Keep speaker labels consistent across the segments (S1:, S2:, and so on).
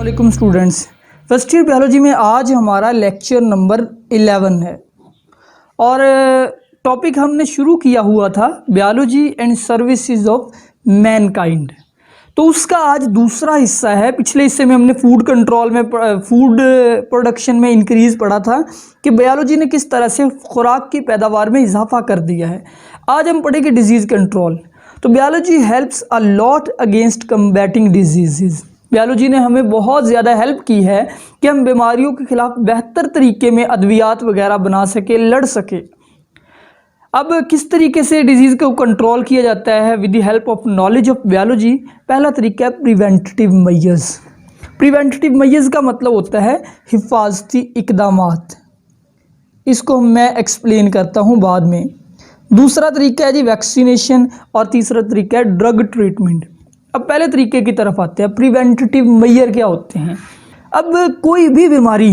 S1: वालेकुम students, first year biology में आज हमारा लेक्चर नंबर 11 है और टॉपिक हमने शुरू किया हुआ था biology and services of Mankind. तो उसका आज दूसरा हिस्सा है। पिछले हिस्से में हमने फूड कंट्रोल में फूड प्रोडक्शन में इंक्रीज़ पढ़ा था कि बायोलॉजी ने किस तरह से खुराक की पैदावार में इजाफा कर दिया है। आज हम पढ़ेंगे डिजीज़ कंट्रोल। तो biology helps a lot against combating disease. Biology ने हमें बहुत ज़्यादा हेल्प की है कि हम बीमारियों के खिलाफ बेहतर तरीके में अद्वियात वगैरह बना सके, लड़ सके। अब किस तरीके से डिजीज़ को कंट्रोल किया जाता है with the help of knowledge of biology. पहला तरीका है प्रिवेंटिव मेजर्स। प्रिवेंटिव मेजर्स का मतलब होता है हिफाजती इकदामात। इसको मैं एक्सप्लेन करता हूँ बाद में। दूसरा तरीका है जी वैक्सीनेशन और तीसरा तरीका है ड्रग ट्रीटमेंट। अब पहले तरीके की तरफ आते हैं। प्रिवेंटिव मेजर क्या होते हैं। अब कोई भी बीमारी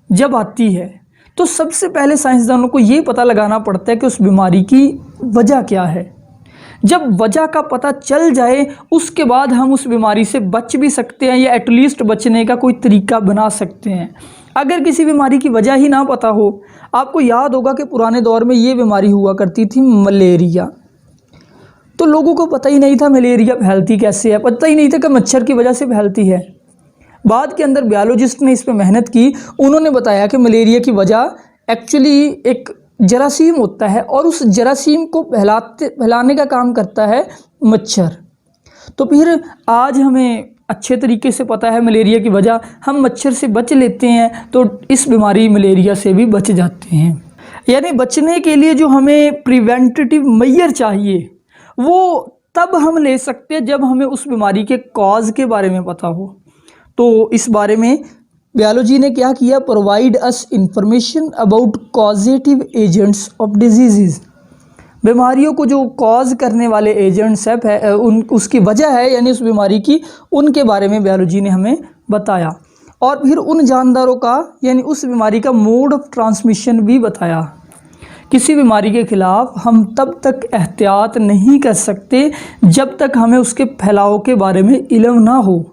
S1: जब आती है तो सबसे पहले साइंसदानों को ये पता लगाना पड़ता है कि उस बीमारी की वजह क्या है। जब वजह का पता चल जाए उसके बाद हम उस बीमारी से बच भी सकते हैं या एटलीस्ट बचने का कोई तरीका बना सकते हैं। अगर किसी बीमारी की वजह ही ना पता हो, आपको याद होगा कि पुराने दौर में ये बीमारी हुआ करती थी मलेरिया। तो लोगों को पता ही नहीं था मलेरिया फैलती कैसे है, पता ही नहीं था कि मच्छर की वजह से फैलती है। बाद के अंदर बायोलॉजिस्ट ने इस पर मेहनत की। उन्होंने बताया कि मलेरिया की वजह एक्चुअली एक जरासीम होता है और उस जरासीम को फैलाने का काम करता है मच्छर। तो फिर आज हमें अच्छे तरीके से पता है मलेरिया की वजह, हम मच्छर से बच लेते हैं तो इस बीमारी मलेरिया से भी बच जाते हैं। यानी बचने के लिए जो हमें प्रिवेंटिव मेजर चाहिए वो तब हम ले सकते हैं जब हमें उस बीमारी के कॉज के बारे में पता हो। तो इस बारे में बायोलॉजी ने क्या किया, provide us information about causative agents of disease. बीमारियों को जो कॉज करने वाले एजेंट्स है उसकी वजह है यानी उस बीमारी की, उनके बारे में बायोलॉजी ने हमें बताया। और फिर उन जानदारों का यानी उस बीमारी का मोड ऑफ ट्रांसमिशन भी बताया। किसी बीमारी के खिलाफ हम तब तक एहतियात नहीं कर सकते जब तक हमें उसके फैलाव के बारे में इल्म ना हो।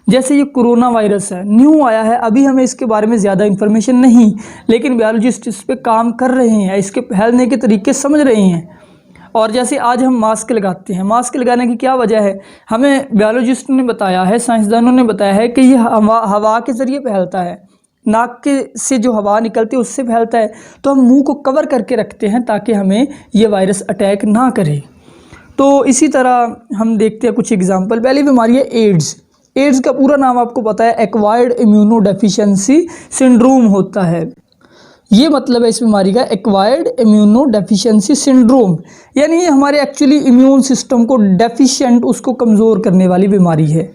S1: जैसे ये कोरोना वायरस है, न्यू आया है, अभी हमें इसके बारे में ज़्यादा इन्फॉर्मेशन नहीं, लेकिन बायोलॉजिस्ट इस पे काम कर रहे हैं, इसके फैलने के तरीके समझ रहे हैं। और जैसे आज हम मास्क लगाते हैं, मास्क लगाने की क्या वजह है, हमें बायोलॉजिस्ट ने बताया है, साइंसदानों ने बताया है कि ये हवा के ज़रिए फैलता है। नाक के से जो हवा निकलती है उससे फैलता है। तो हम मुंह को कवर करके रखते हैं ताकि हमें ये वायरस अटैक ना करे। तो इसी तरह हम देखते हैं कुछ एग्जांपल। पहली बीमारी है एड्स। एड्स का पूरा नाम आपको पता है, एक्वायर्ड इम्यूनो डेफिशिएंसी सिंड्रोम होता है। ये मतलब है इस बीमारी का एक्वायर्ड इम्यूनो डेफिशिएंसी सिंड्रोम, यानी ये हमारे एक्चुअली इम्यून सिस्टम को डेफिशिएंट, उसको कमज़ोर करने वाली बीमारी है।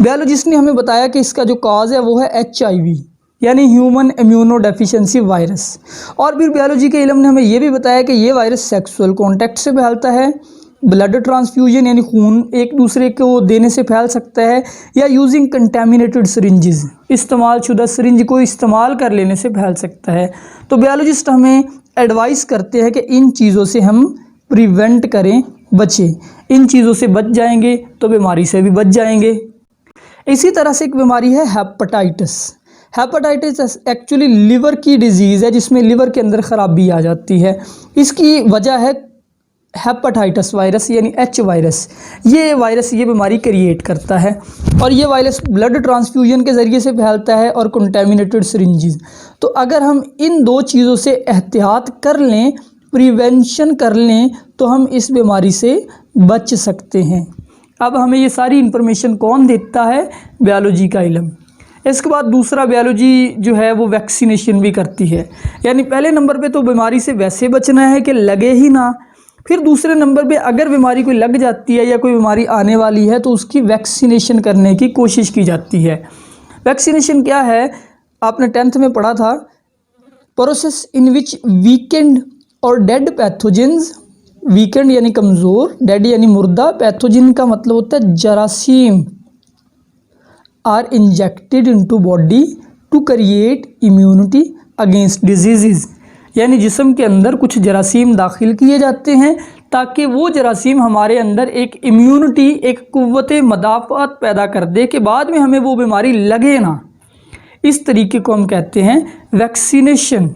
S1: बायोलॉजिस्ट ने हमें बताया कि इसका जो कॉज है वो है HIV यानी ह्यूमन इम्यूनो डेफिशिएंसी वायरस। और फिर बायोलॉजी के इल्म ने हमें ये भी बताया कि ये वायरस सेक्सुअल कॉन्टैक्ट से फैलता है, ब्लड ट्रांसफ्यूजन यानी खून एक दूसरे को देने से फैल सकता है, या यूजिंग कंटेमिनेटेड सिरिंजेस, इस्तेमाल शुदा सिरिंज को इस्तेमाल कर लेने से फैल सकता है। तो बायोलॉजिस्ट हमें एडवाइस करते हैं कि इन चीज़ों से हम प्रिवेंट करें, बचें। इन चीज़ों से बच जाएंगे तो बीमारी से भी बच जाएंगे। इसी तरह से एक बीमारी है हेपेटाइटिस। हेपेटाइटिस एक्चुअली लिवर की डिजीज़ है जिसमें लिवर के अंदर ख़राबी आ जाती है। इसकी वजह है हेपेटाइटिस वायरस यानी H वायरस। ये वायरस ये बीमारी क्रिएट करता है और ये वायरस ब्लड ट्रांसफ्यूजन के ज़रिए से फैलता है और कंटेमिनेटेड सिरिंजेस। तो अगर हम इन दो चीज़ों से एहतियात कर लें, प्रिवेंशन कर लें, तो हम इस बीमारी से बच सकते हैं। अब हमें ये सारी इन्फॉर्मेशन कौन देता है, बायोलॉजी का इल्म। इसके बाद दूसरा बायोलॉजी जो है वो वैक्सीनेशन भी करती है। यानी पहले नंबर पे तो बीमारी से वैसे बचना है कि लगे ही ना। फिर दूसरे नंबर पे अगर बीमारी कोई लग जाती है या कोई बीमारी आने वाली है तो उसकी वैक्सीनेशन करने की कोशिश की जाती है। वैक्सीनेशन क्या है, आपने 10th में पढ़ा था, प्रोसेस इन विच वीकेंड और डेड पैथोजेंस। वीकेंड यानी कमज़ोर, डेड यानी मुर्दा, पैथोजन का मतलब होता है जरासीम, are injected into body to create immunity against disease. यानी जिस्म के अंदर कुछ जरासीम दाखिल किए जाते हैं ताकि वो जरासीम हमारे अंदर एक इम्यूनिटी, एक कुव्वत मदाफ़ात पैदा कर दे कि बाद में हमें वो बीमारी लगे ना। इस तरीके को हम कहते हैं वैक्सीनेशन।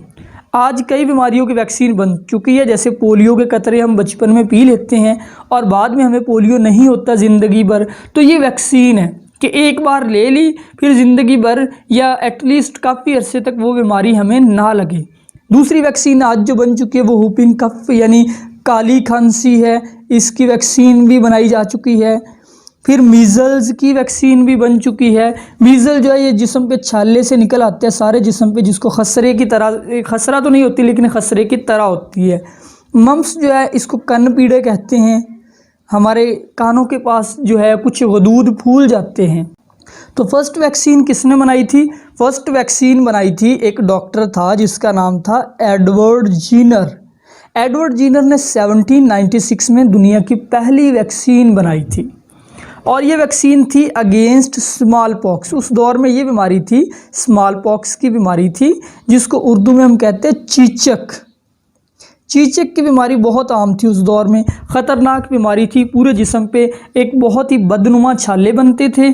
S1: आज कई बीमारियों की वैक्सीन बन चुकी है, जैसे पोलियो के कतरे हम बचपन में पी लेते हैं और बाद में हमें पोलियो नहीं होता ज़िंदगी भर, तो ये वैक्सीन है कि एक बार ले ली फिर ज़िंदगी भर या एटलीस्ट काफ़ी अरसे तक वो बीमारी हमें ना लगे। दूसरी वैक्सीन आज जो बन चुकी है वो हुपिंग कफ यानी काली खांसी है, इसकी वैक्सीन भी बनाई जा चुकी है। फिर मीज़ल्स की वैक्सीन भी बन चुकी है। मीज़ल जो है ये जिस्म पे छाले से निकल आते हैं सारे जिस्म पे, जिसको खसरे की तरह, खसरा तो नहीं होती लेकिन खसरे की तरह होती है। मम्प्स जो है इसको कन्न पीड़े कहते हैं, हमारे कानों के पास जो है कुछ गदूद फूल जाते हैं। तो फर्स्ट वैक्सीन किसने बनाई थी? फर्स्ट वैक्सीन बनाई थी एक डॉक्टर था जिसका नाम था एडवर्ड जीनर। एडवर्ड जीनर ने 1796 में दुनिया की पहली वैक्सीन बनाई थी और ये वैक्सीन थी अगेंस्ट स्मॉल पॉक्स। उस दौर में ये बीमारी थी स्मॉल पॉक्स की बीमारी थी, जिसको उर्दू में हम कहते हैं चीचक। चीचक की बीमारी बहुत आम थी उस दौर में, ख़तरनाक बीमारी थी। पूरे जिस्म पे एक बहुत ही बदनुमा छाले बनते थे,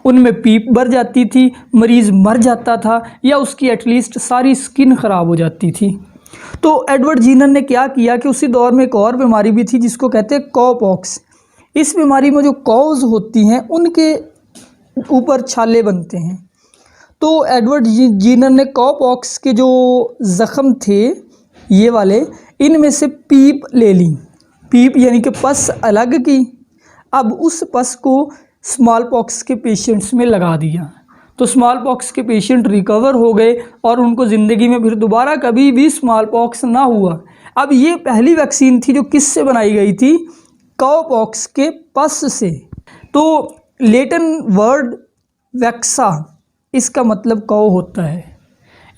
S1: उनमें पीप भर जाती थी, मरीज़ मर जाता था या उसकी एटलीस्ट सारी स्किन ख़राब हो जाती थी। तो एडवर्ड जीनर ने क्या किया कि उसी दौर में एक और बीमारी भी थी जिसको कहते हैं कॉपॉक्स। इस बीमारी में जो कॉज होती हैं उनके ऊपर छाले बनते हैं। तो एडवर्ड जीनर ने कॉपॉक्स के जो ज़ख़म थे ये वाले, इनमें से पीप ले ली, पीप यानी कि पस अलग की। अब उस पस को स्मॉल पॉक्स के पेशेंट्स में लगा दिया, तो स्मॉल पॉक्स के पेशेंट रिकवर हो गए और उनको ज़िंदगी में फिर दोबारा कभी भी स्मॉल पॉक्स ना हुआ। अब ये पहली वैक्सीन थी जो किससे बनाई गई थी? काउपॉक्स के पस से। तो लैटिन वर्ड वैक्सा, इसका मतलब कौ होता है,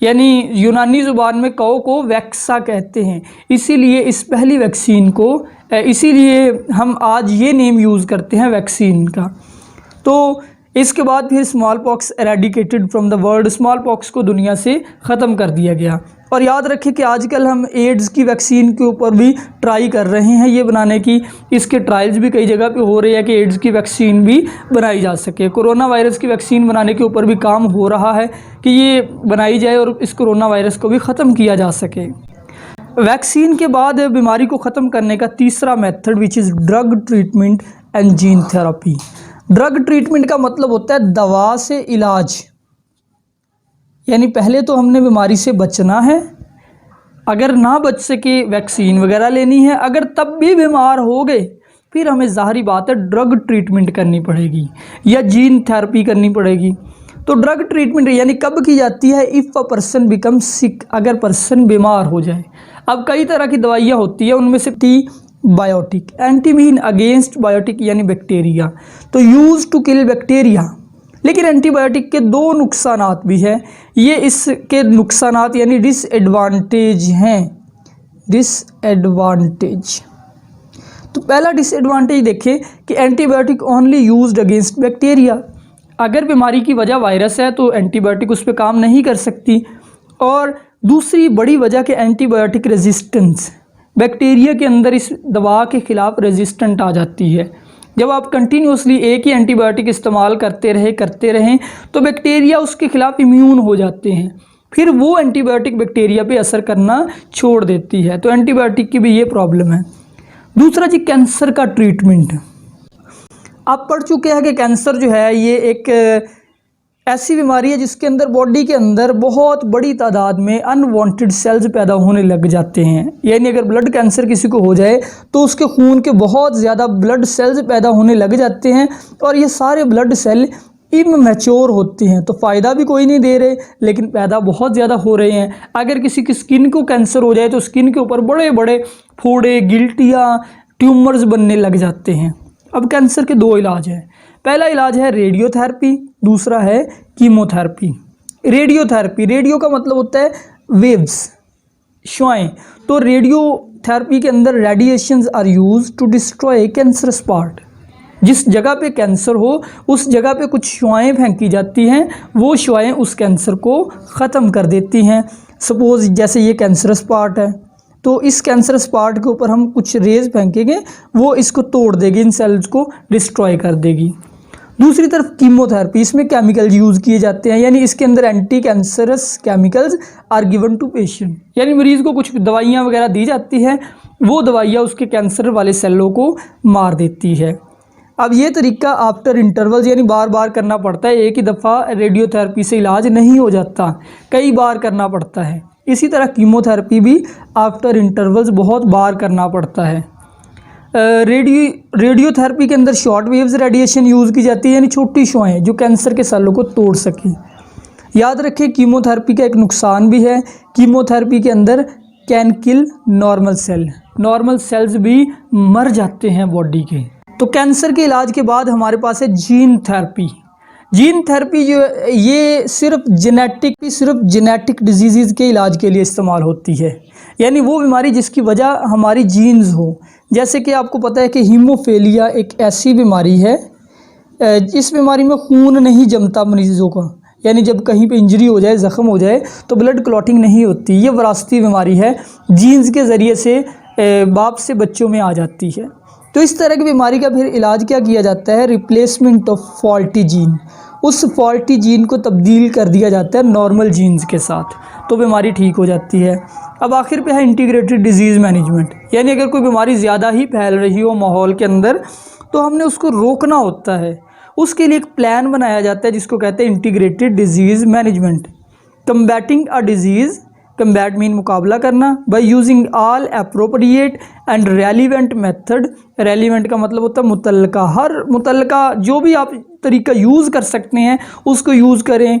S1: यानी यूनानी ज़ुबान में कौ को वैक्सा कहते हैं। इसीलिए इस पहली वैक्सीन को, इसीलिए हम आज ये नेम यूज़ करते हैं वैक्सीन का। तो इसके बाद फिर small pox eradicated from the world, small pox को दुनिया से ख़त्म कर दिया गया। और याद रखें कि आजकल हम एड्स की वैक्सीन के ऊपर भी ट्राई कर रहे हैं ये बनाने की, इसके ट्रायल्स भी कई जगह पे हो रहे हैं कि एड्स की वैक्सीन भी बनाई जा सके। कोरोना वायरस की वैक्सीन बनाने के ऊपर भी काम हो रहा है कि ये बनाई जाए और इस कोरोना वायरस को भी ख़त्म किया जा सके। वैक्सीन के बाद बीमारी को ख़त्म करने का तीसरा method which is drug treatment and gene therapy. Drug treatment का मतलब होता है दवा से इलाज, यानी पहले तो हमने बीमारी से बचना है, अगर ना बच सके वैक्सीन वगैरह लेनी है, अगर तब भी बीमार हो गए फिर हमें ज़ाहिरी बात है ड्रग ट्रीटमेंट करनी पड़ेगी या जीन थेरेपी करनी पड़ेगी। तो ड्रग ट्रीटमेंट यानी कब की जाती है? इफ़ अ पर्सन बिकम सिक, अगर पर्सन बीमार हो जाए। अब कई तरह की दवाइयाँ होती है, उनमें से biotic, anti mean against biotic यानी बैक्टीरिया, तो यूज़ टू किल बैक्टीरिया। लेकिन एंटीबायोटिक के दो नुकसानात भी हैं, ये इसके नुकसानात यानी डिसएडवांटेज हैं। डिसएडवांटेज, तो पहला डिसएडवांटेज देखें कि antibiotic only used against bacteria. अगर बीमारी की वजह वायरस है तो एंटीबायोटिक उस पर काम नहीं कर सकती। और दूसरी बड़ी वजह कि एंटीबायोटिक रेजिस्टेंस, बैक्टीरिया के अंदर इस दवा के ख़िलाफ़ रेजिस्टेंट आ जाती है। जब आप कंटिन्यूसली एक ही एंटीबायोटिक इस्तेमाल करते रहें तो बैक्टीरिया उसके ख़िलाफ़ इम्यून हो जाते हैं, फिर वो एंटीबायोटिक बैक्टीरिया पे असर करना छोड़ देती है। तो एंटीबायोटिक की भी ये प्रॉब्लम है। दूसरा जी कैंसर का ट्रीटमेंट। आप पढ़ चुके हैं कि कैंसर जो है ये एक ऐसी बीमारी है जिसके अंदर बॉडी के अंदर बहुत बड़ी तादाद में अनवांटेड सेल्स पैदा होने लग जाते हैं। यानी अगर ब्लड कैंसर किसी को हो जाए तो उसके खून के बहुत ज़्यादा ब्लड सेल्स पैदा होने लग जाते हैं और ये सारे ब्लड सेल इमैच्योर होते हैं, तो फ़ायदा भी कोई नहीं दे रहे लेकिन पैदा बहुत ज़्यादा हो रहे हैं। अगर किसी की स्किन को कैंसर हो जाए तो स्किन के ऊपर बड़े बड़े फोड़े, गिल्टियाँ, ट्यूमर्स बनने लग जाते हैं। अब कैंसर के दो इलाज हैं। पहला इलाज है रेडियोथेरेपी, दूसरा है कीमोथेरेपी। रेडियोथेरेपी, रेडियो का मतलब होता है वेव्स, शुआएं। तो रेडियोथेरेपी के अंदर radiations are used to destroy cancerous part. जिस जगह पे कैंसर हो उस जगह पे कुछ शुआएं फेंकी जाती हैं, वो शुआएं उस कैंसर को ख़त्म कर देती हैं। सपोज़ जैसे ये कैंसरस पार्ट है, तो इस कैंसरस पार्ट के ऊपर हम कुछ रेज फेंकेंगे, वो इसको तोड़ देगी, इन सेल्स को डिस्ट्रॉय कर देगी। दूसरी तरफ कीमोथेरेपी, इसमें केमिकल यूज़ किए जाते हैं, यानी इसके अंदर anti cancerous chemicals are given to patient, यानी मरीज़ को कुछ दवाइयाँ वगैरह दी जाती है, वो दवाइयाँ उसके कैंसर वाले सेलों को मार देती है। अब ये तरीका आफ्टर इंटरवल्स, यानी बार बार करना पड़ता है, एक ही दफ़ा रेडियोथेरेपी से इलाज नहीं हो जाता, कई बार करना पड़ता है। इसी तरह कीमोथेरेपी भी आफ्टर इंटरवल्स बहुत बार करना पड़ता है। रेडियोथेरेपी के अंदर शॉर्ट वेव्स रेडिएशन यूज़ की जाती है, यानी छोटी शुआएँ जो कैंसर के सेलों को तोड़ सकें। याद रखें कीमोथेरेपी का एक नुकसान भी है, कीमोथेरेपी के अंदर can kill normal cell, normal cells भी मर जाते हैं बॉडी के। तो कैंसर के इलाज के बाद हमारे पास है जीन थेरेपी। जीन थेरेपी जो ये सिर्फ जेनेटिक डिजीज़ के इलाज के लिए इस्तेमाल होती है, यानी वो बीमारी जिसकी वजह हमारी जीन्स हो। जैसे कि आपको पता है कि हीमोफीलिया एक ऐसी बीमारी है, इस बीमारी में खून नहीं जमता मरीज़ों का, यानी जब कहीं पे इंजरी हो जाए, ज़ख़म हो जाए तो ब्लड क्लॉटिंग नहीं होती। ये विरासती बीमारी है, जीन्स के ज़रिए से बाप से बच्चों में आ जाती है। तो इस तरह की बीमारी का फिर इलाज क्या किया जाता है, रिप्लेसमेंट ऑफ फॉल्टी जीन, उस फॉल्टी जीन को तब्दील कर दिया जाता है नॉर्मल जीन्स के साथ, तो बीमारी ठीक हो जाती है। अब आखिर पे है इंटीग्रेटेड डिजीज़ मैनेजमेंट, यानी अगर कोई बीमारी ज़्यादा ही फैल रही हो माहौल के अंदर तो हमने उसको रोकना होता है, उसके लिए एक प्लान बनाया जाता है जिसको कहते हैं integrated disease management. Combating a disease, combat mean मुकाबला करना, by using all appropriate and relevant method. Relevant का मतलब होता है मुतल्लका, हर मुतल्लका जो भी आप तरीका यूज़ कर सकते हैं उसको यूज़ करें।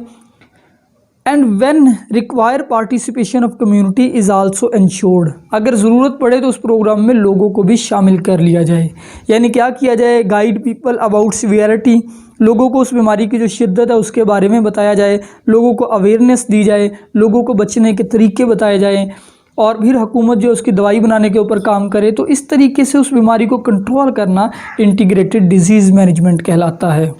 S1: And when require participation of community is also insured, अगर ज़रूरत पड़े तो उस प्रोग्राम में लोगों को भी शामिल कर लिया जाए। यानी क्या किया जाए, गाइड पीपल अबाउट सीवियरिटी, लोगों को उस बीमारी की जो शिद्दत है उसके बारे में बताया जाए, लोगों को अवेयरनेस दी जाए, लोगों को बचने के तरीके बताए जाएँ, और फिर हुकूमत जो उसकी दवाई बनाने के ऊपर काम करे। तो इस तरीके से उस बीमारी को कंट्रोल करना इंटीग्रेटेड डिजीज़ मैनेजमेंट कहलाता है।